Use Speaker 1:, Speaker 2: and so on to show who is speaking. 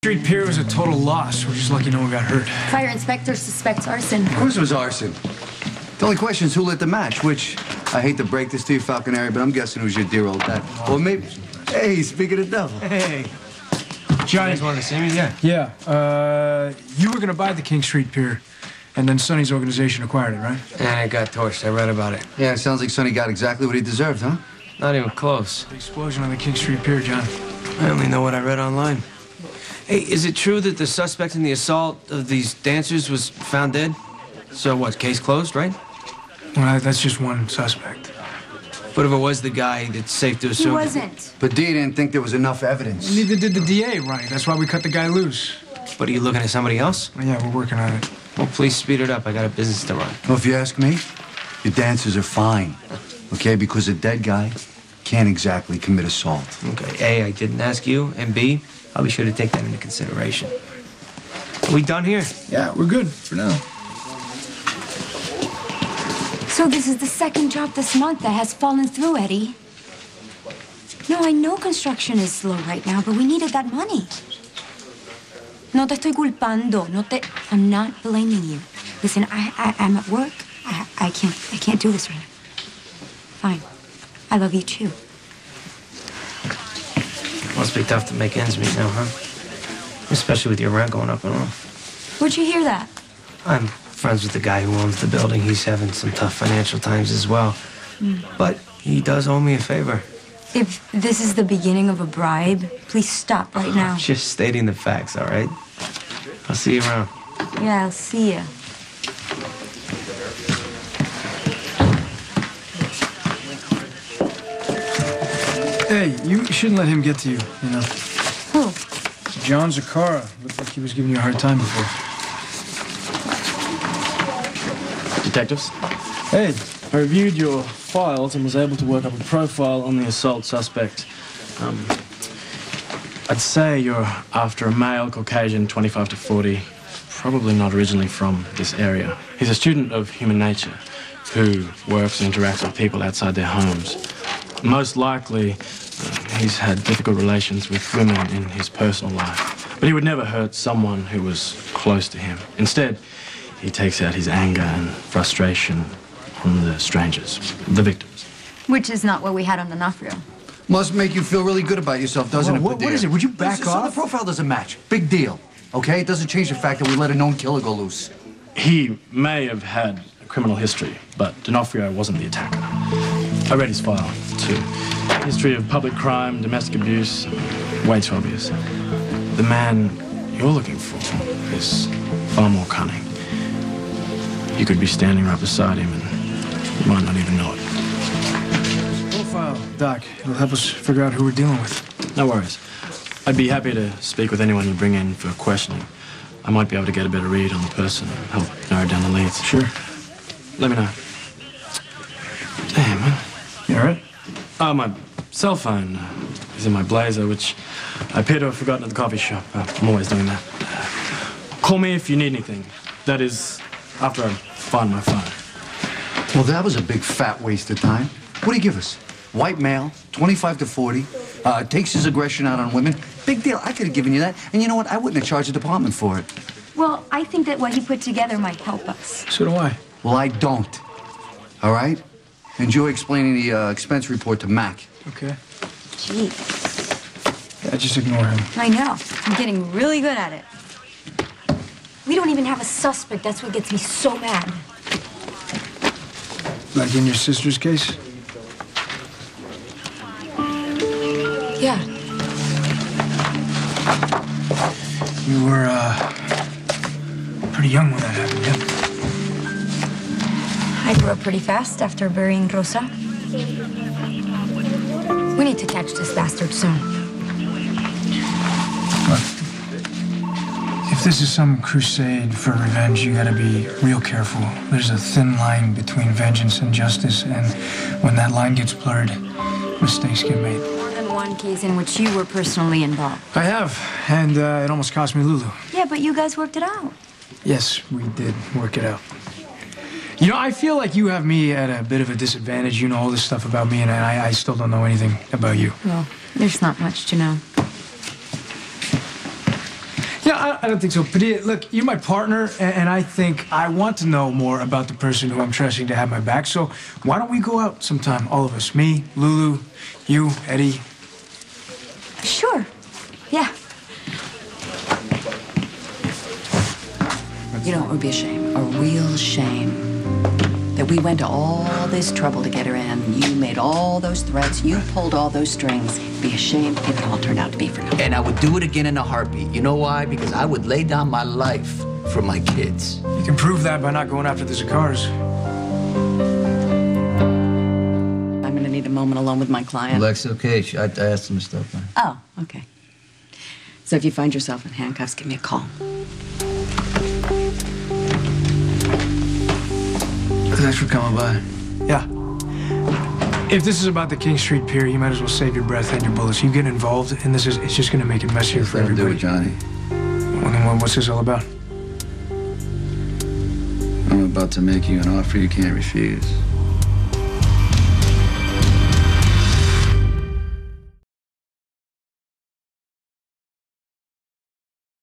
Speaker 1: Street Pier was a total loss. We're just lucky no one got hurt.
Speaker 2: Fire inspector suspects arson.
Speaker 3: Of course it was arson. The only question is who lit the match, which, I hate to break this to you, Falconary, but I'm guessing it was your dear old dad. Or maybe, hey, speaking of the devil.
Speaker 1: Hey.
Speaker 4: Johnny. You guys wanted to see me? Yeah.
Speaker 1: Yeah, you were gonna buy the King Street Pier, and then Sonny's organization acquired it, right?
Speaker 4: And it got torched. I read about it.
Speaker 3: Yeah, it sounds like Sonny got exactly what he deserved, huh?
Speaker 4: Not even close.
Speaker 1: The explosion on the King Street Pier, John.
Speaker 4: I only know what I read online. Hey, is it true that the suspect in the assault of these dancers was found dead? So what, case closed, right?
Speaker 1: Well, that's just one suspect.
Speaker 4: But if it was the guy, it's safe to assume...
Speaker 2: He wasn't.
Speaker 3: But D didn't think there was enough evidence.
Speaker 1: Neither did the DA, Ronnie. That's why we cut the guy loose.
Speaker 4: But are you looking at somebody else?
Speaker 1: Well, yeah, we're working on it.
Speaker 4: Well, please speed it up. I got a business to run.
Speaker 3: Well, if you ask me, your dancers are fine, okay? Because a dead guy can't exactly commit assault.
Speaker 4: Okay, A, I didn't ask you, and B, I'll be sure to take that into consideration. Are we done here?
Speaker 1: Yeah, we're good for now.
Speaker 2: So this is the second job this month that has fallen through, Eddie. No, I know construction is slow right now, but we needed that money. No te estoy culpando. I'm not blaming you. Listen, I'm at work. I can't do this right now. Fine. I love you too.
Speaker 4: Must be tough to make ends meet now, huh? Especially with your rent going up and all.
Speaker 2: Where'd you hear that?
Speaker 4: I'm friends with the guy who owns the building. He's having some tough financial times as well. But he does owe me a favor.
Speaker 2: If this is the beginning of a bribe, please stop right now.
Speaker 4: Just stating the facts, all right? I'll see you around.
Speaker 2: Yeah, I'll see ya.
Speaker 1: Hey, you shouldn't let him get to you, you know.
Speaker 2: Who?
Speaker 1: John Zakara. Looked like he was giving you a hard time before.
Speaker 5: Detectives? Hey, I reviewed your files and was able to work up a profile on the assault suspect. I'd say you're after a male, Caucasian, 25 to 40, probably not originally from this area. He's a student of human nature who works and interacts with people outside their homes. Most likely, he's had difficult relations with women in his personal life. But he would never hurt someone who was close to him. Instead, he takes out his anger and frustration on the strangers, the victims.
Speaker 2: Which is not what we had on the Nafrio.
Speaker 3: Must make you feel really good about yourself, doesn't it,
Speaker 1: What
Speaker 3: Padilla?
Speaker 1: is it? Would you back
Speaker 3: So
Speaker 1: off?
Speaker 3: the profile doesn't match. Big deal, okay? It doesn't change the fact that we let a known killer go loose.
Speaker 5: He may have had a criminal history, but D'Onofrio wasn't the attacker. I read his file, too. History of public crime, domestic abuse, way too obvious. The man you're looking for is far more cunning. You could be standing right beside him and you might not even know it.
Speaker 1: Profile, Doc. It'll help us figure out who we're dealing with.
Speaker 5: No worries. I'd be happy to speak with anyone you bring in for questioning. I might be able to get a better read on the person and help narrow down the leads.
Speaker 1: Sure.
Speaker 5: Let me know. Damn, man.
Speaker 1: You all right?
Speaker 5: Oh, my cell phone is in my blazer, which I appear to have forgotten at the coffee shop. I'm always doing that. Call me if you need anything. That is, after I find my phone.
Speaker 3: Well, that was a big fat waste of time. What do you give us? White male, 25 to 40, takes his aggression out on women. Big deal. I could have given you that. And you know what? I wouldn't have charged the department for it.
Speaker 2: Well, I think that what he put together might help us.
Speaker 1: So do I.
Speaker 3: Well, I don't. All right? Enjoy explaining the expense report to Mac.
Speaker 1: Okay.
Speaker 2: Jeez.
Speaker 1: Yeah, just ignore him.
Speaker 2: I know. I'm getting really good at it. We don't even have a suspect. That's what gets me so mad.
Speaker 1: Like in your sister's case?
Speaker 2: Yeah.
Speaker 1: You were, pretty young when that happened, yeah?
Speaker 2: I grew up pretty fast after burying Rosa. We need to catch this bastard soon.
Speaker 1: If this is some crusade for revenge, you gotta be real careful. There's a thin line between vengeance and justice, and when that line gets blurred, mistakes get made.
Speaker 2: More than one case in which you were personally involved.
Speaker 1: I have, and it almost cost me Lulu.
Speaker 2: Yeah, but you guys worked it out.
Speaker 1: Yes, we did work it out. You know, I feel like you have me at a bit of a disadvantage. You know all this stuff about me, and I still don't know anything about you.
Speaker 2: Well, there's not much to know.
Speaker 1: No, I don't think so. Padilla, look, you're my partner, and I think I want to know more about the person who I'm trusting to have my back. So why don't we go out sometime, all of us? Me, Lulu, you, Eddie.
Speaker 2: Sure. Yeah.
Speaker 6: You know, it would be a shame, a real shame, that we went to all this trouble to get her in. You made all those threats, you pulled all those strings. It'd be a shame if it all turned out to be for nothing.
Speaker 7: And I would do it again in a heartbeat. You know why? Because I would lay down my life for my kids.
Speaker 1: You can prove that by not going after the Zakars.
Speaker 6: I'm gonna need a moment alone with my client.
Speaker 7: Lex, okay. I asked him to stop by.
Speaker 6: Oh, okay. So if you find yourself in handcuffs, give me a call.
Speaker 7: Thanks for coming by.
Speaker 1: Yeah. If this is about the King Street Pier, you might as well save your breath and your bullets. You get involved, and it's just gonna make it messier for everybody.
Speaker 7: Do it, Johnny.
Speaker 1: Well, then what's this all about?
Speaker 7: I'm about to make you an offer you can't refuse.